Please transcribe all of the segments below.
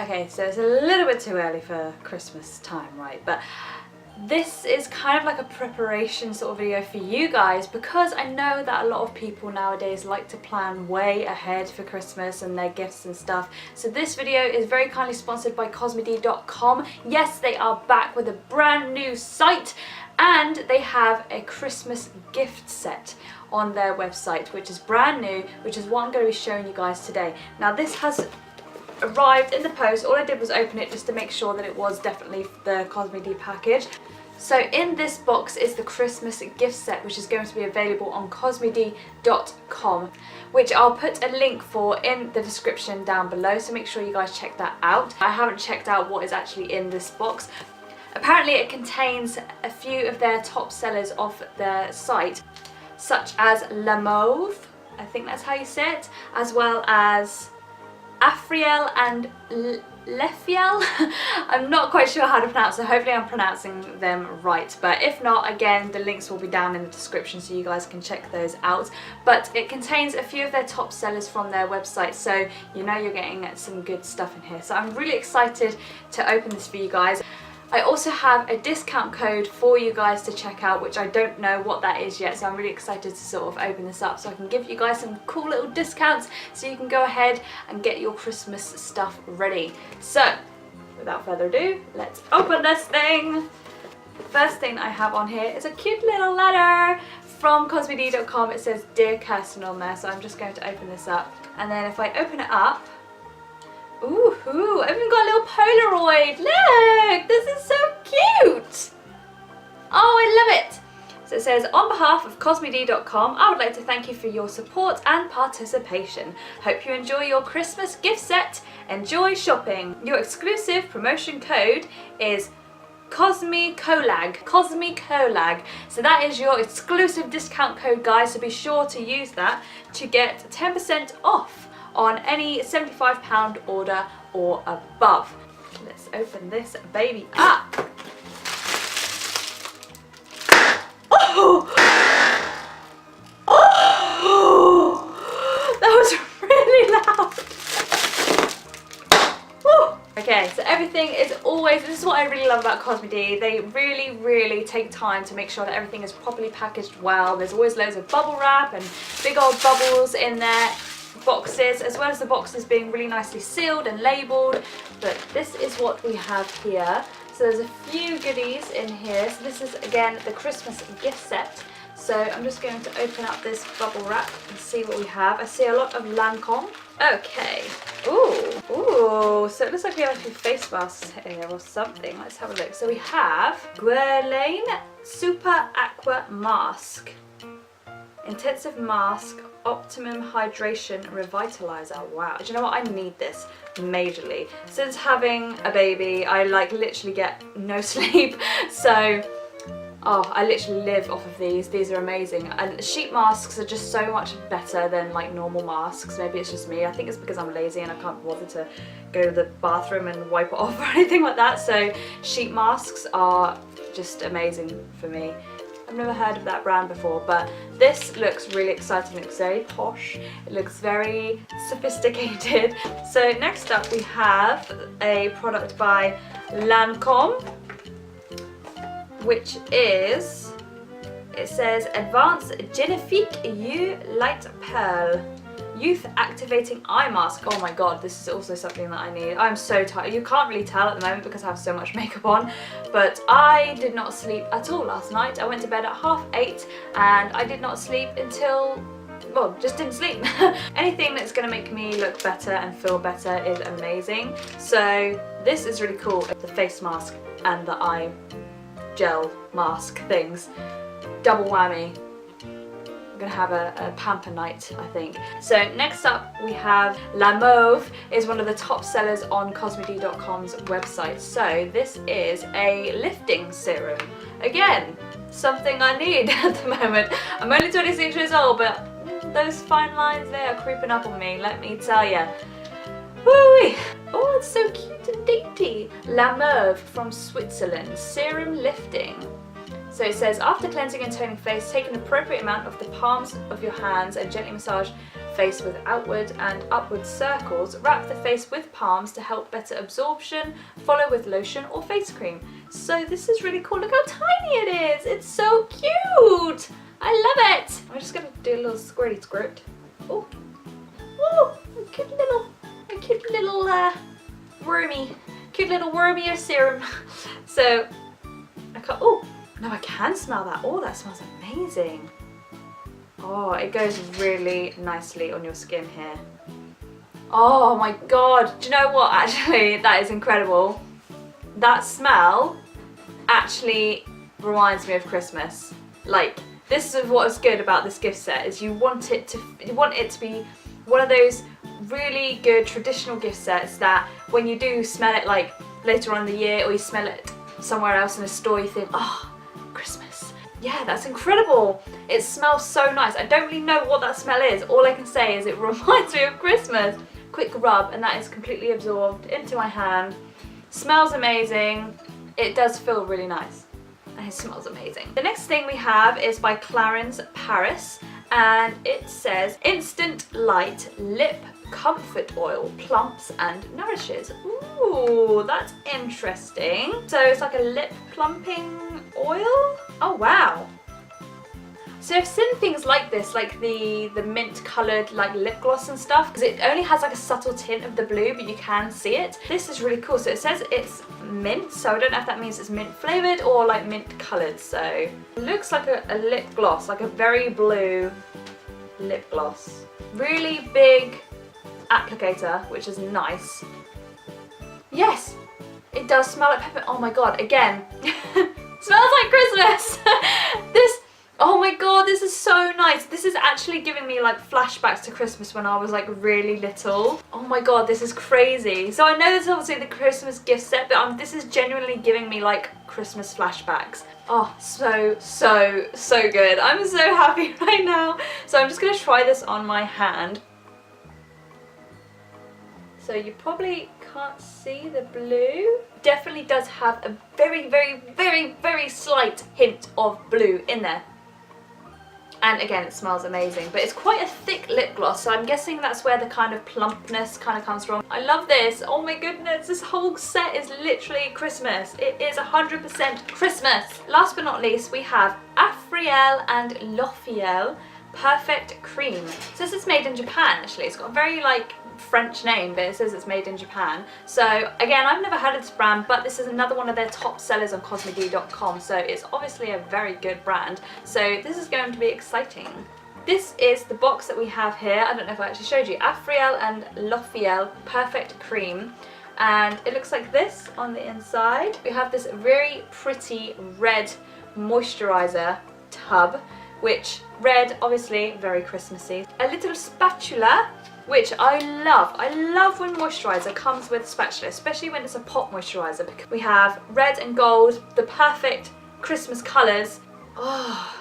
Okay, so it's a little bit too early for Christmas time, right? But this is kind of like a preparation sort of video for you guys, because I know that a lot of people nowadays like to plan way ahead for Christmas and their gifts and stuff. So this video is very kindly sponsored by COSME-DE.COM. Yes, they are back with a brand new site, and they have a Christmas gift set on their website, which is brand new, which is what I'm going to be showing you guys today. Now this has arrived in the post. All I did was open it just to make sure that it was definitely the COSME-DE package. So in this box is the Christmas gift set, which is going to be available on COSME-DE.COM, which I'll put a link for in the description down below, so make sure you guys check that out. I haven't checked out what is actually in this box. Apparently it contains a few of their top sellers off their site, such as La Mauve, I think that's how you say it, as well as Afriel and Lefiel. I'm not quite sure how to pronounce it, hopefully I'm pronouncing them right, but if not, again, the links will be down in the description so you guys can check those out. But it contains a few of their top sellers from their website, so you know you're getting some good stuff in here. So I'm really excited to open this for you guys. I also have a discount code for you guys to check out, which I don't know what that is yet, so I'm really excited to sort of open this up so I can give you guys some cool little discounts so you can go ahead and get your Christmas stuff ready. So, without further ado, let's open this thing! First thing I have on here is a cute little letter from COSME-DE.COM. It says Dear Kirsten on there, so I'm just going to open this up. And then if I open it up, ooh, I've even got a little Polaroid. Look, this is so cute. Oh, I love it. So it says, on behalf of COSME-DE.COM, I would like to thank you for your support and participation. Hope you enjoy your Christmas gift set. Enjoy shopping. Your exclusive promotion code is COSME-COLAG. COSME-COLAG. So that is your exclusive discount code, guys, so be sure to use that to get 10% off on any £75 order or above. Let's open this baby up. Oh! Oh! That was really loud. Woo! Okay, so everything is always, this is what I really love about COSME-DE. They really take time to make sure that everything is properly packaged well. There's always loads of bubble wrap and big old bubbles in there. Boxes, as well as the boxes being really nicely sealed and labelled. But this is what we have here. So there's a few goodies in here. So this is again the Christmas gift set. So I'm just going to open up this bubble wrap and see what we have. I see a lot of Lancome. Okay. Ooh, so it looks like we have a few face masks here or something. Let's have a look. So we have Guerlain Super Aqua Mask. Intensive Mask Optimum Hydration Revitalizer. Wow, do you know what? I need this majorly. Since having a baby, I like literally get no sleep. So, oh, I literally live off of these. These are amazing. And sheet masks are just so much better than like normal masks. Maybe it's just me. I think it's because I'm lazy and I can't bother to go to the bathroom and wipe it off or anything like that. So sheet masks are just amazing for me. I've never heard of that brand before, but this looks really exciting. It looks very posh. It looks very sophisticated. So next up we have a product by Lancome, which is, it says Advanced Genifique You Light Pearl Youth Activating Eye Mask. Oh my god, this is also something that I need. I'm so tired. You can't really tell at the moment because I have so much makeup on, but I did not sleep at all last night. I went to bed at 8:30 and I did not sleep until, well, just didn't sleep. Anything that's going to make me look better and feel better is amazing. So this is really cool. The face mask and the eye gel mask things. Double whammy. I'm gonna have a pamper night, I think. So next up we have La Mauve, is one of the top sellers on COSME-DE.COM's website. So this is a lifting serum. Again, something I need at the moment. I'm only 26 years old, but those fine lines there are creeping up on me, let me tell you. Woo-wee. Oh, it's so cute and dainty. La Mauve from Switzerland, serum lifting. So it says, after cleansing and toning face, take an appropriate amount of the palms of your hands and gently massage face with outward and upward circles. Wrap the face with palms to help better absorption. Follow with lotion or face cream. So this is really cool. Look how tiny it is. It's so cute. I love it. I'm just gonna do a little squirty squirt. Oh, oh, a cute little wormier serum. So I can't. Oh, no, I can smell that. Oh, that smells amazing. Oh, it goes really nicely on your skin here. Oh my god, do you know what, actually, that is incredible. That smell actually reminds me of Christmas. Like, this is what's good about this gift set, is you want it to be one of those really good traditional gift sets that when you do smell it like later on in the year, or you smell it somewhere else in a store, you think, oh, Christmas. Yeah, that's incredible. It smells so nice. I don't really know what that smell is. All I can say is it reminds me of Christmas. Quick rub and that is completely absorbed into my hand. Smells amazing. It does feel really nice and it smells amazing. The next thing we have is by Clarins Paris, and it says Instant Light Lip Comfort Oil, plumps and nourishes. Ooh, that's interesting. So it's like a lip plumping oil? Oh wow. So I've seen things like this, like the mint coloured like lip gloss and stuff, because it only has like a subtle tint of the blue, but you can see it. This is really cool. So it says it's mint, so I don't know if that means it's mint flavoured or like mint coloured. So it looks like a lip gloss, like a very blue lip gloss. Really big applicator, which is nice. Yes, it does smell like pepper. Oh my god, again. Smells like Christmas. Oh my god, this is so nice. This is actually giving me like flashbacks to Christmas when I was like really little. Oh my god, this is crazy. So I know this is obviously the Christmas gift set, but this is genuinely giving me like Christmas flashbacks. Oh, so good. I'm so happy right now. So I'm just gonna try this on my hand. So you probably can't see the blue. Definitely does have a very slight hint of blue in there. And again, it smells amazing, but it's quite a thick lip gloss, so I'm guessing that's where the kind of plumpness kind of comes from. I love this. Oh my goodness, this whole set is literally Christmas. It is 100% Christmas. Last but not least, we have Afriel and L'Oreal Perfect Cream. It says it's made in Japan, actually. It's got a very like French name, but it says it's made in Japan. So again, I've never heard of this brand, but this is another one of their top sellers on COSME-DE.COM, so it's obviously a very good brand. So this is going to be exciting. This is the box that we have here. I don't know if I actually showed you. Afriel and L'Oreal Perfect Cream. And it looks like this on the inside. We have this very pretty red moisturizer tub, which red, obviously very Christmassy. A little spatula, which I love. I love when moisturiser comes with a spatula, especially when it's a pot moisturiser, because we have red and gold, the perfect Christmas colours. Oh,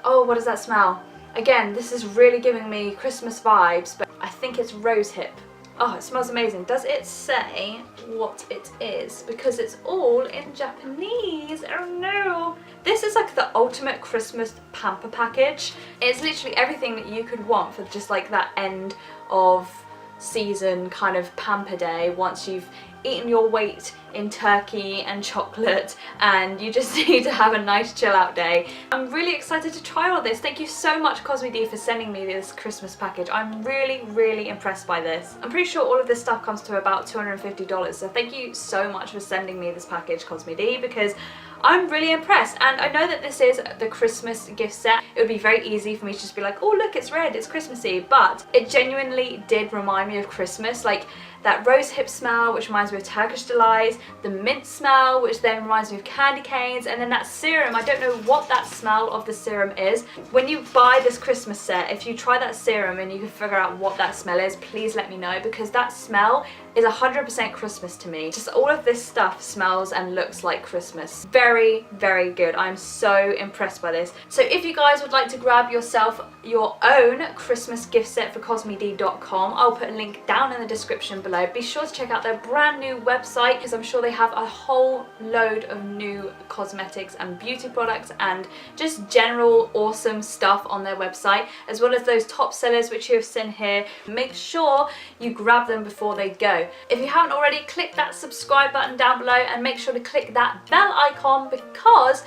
what does that smell? Again, this is really giving me Christmas vibes, but I think it's rosehip. Oh, it smells amazing. Does it say what it is? Because it's all in Japanese. Oh no. This is like the ultimate Christmas pamper package. It's literally everything that you could want for just like that end of season kind of pamper day, once you've eaten your weight in turkey and chocolate and you just need to have a nice chill out day. I'm really excited to try all this. Thank you so much COSME-DE for sending me this Christmas package. I'm really impressed by this. I'm pretty sure all of this stuff comes to about $250, so thank you so much for sending me this package, COSME-DE, because I'm really impressed. And I know that this is the Christmas gift set. It would be very easy for me to just be like, oh look, it's red, it's Christmassy, but it genuinely did remind me of Christmas. Like that rosehip smell, which reminds me of Turkish delights, the mint smell, which then reminds me of candy canes, and then that serum. I don't know what that smell of the serum is. When you buy this Christmas set, if you try that serum and you can figure out what that smell is, please let me know, because that smell is 100% Christmas to me. Just all of this stuff smells and looks like Christmas. Very good. I'm so impressed by this. So if you guys would like to grab yourself your own Christmas gift set for COSME-DE.COM, I'll put a link down in the description below. Be sure to check out their brand brand new website because I'm sure they have a whole load of new cosmetics and beauty products and just general awesome stuff on their website, as well as those top sellers which you have seen here. Make sure you grab them before they go. If you haven't already, click that subscribe button down below and make sure to click that bell icon because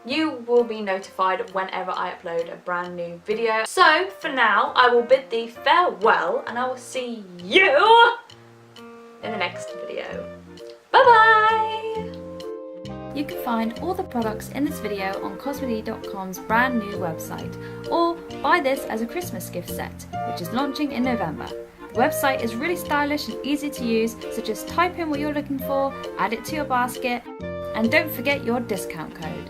you will be notified whenever I upload a brand new video. So for now, I will bid thee farewell and I will see you in the next video. Bye bye! You can find all the products in this video on COSME-DE.COM's brand new website, or buy this as a Christmas gift set, which is launching in November. The website is really stylish and easy to use, so just type in what you're looking for, add it to your basket, and don't forget your discount code.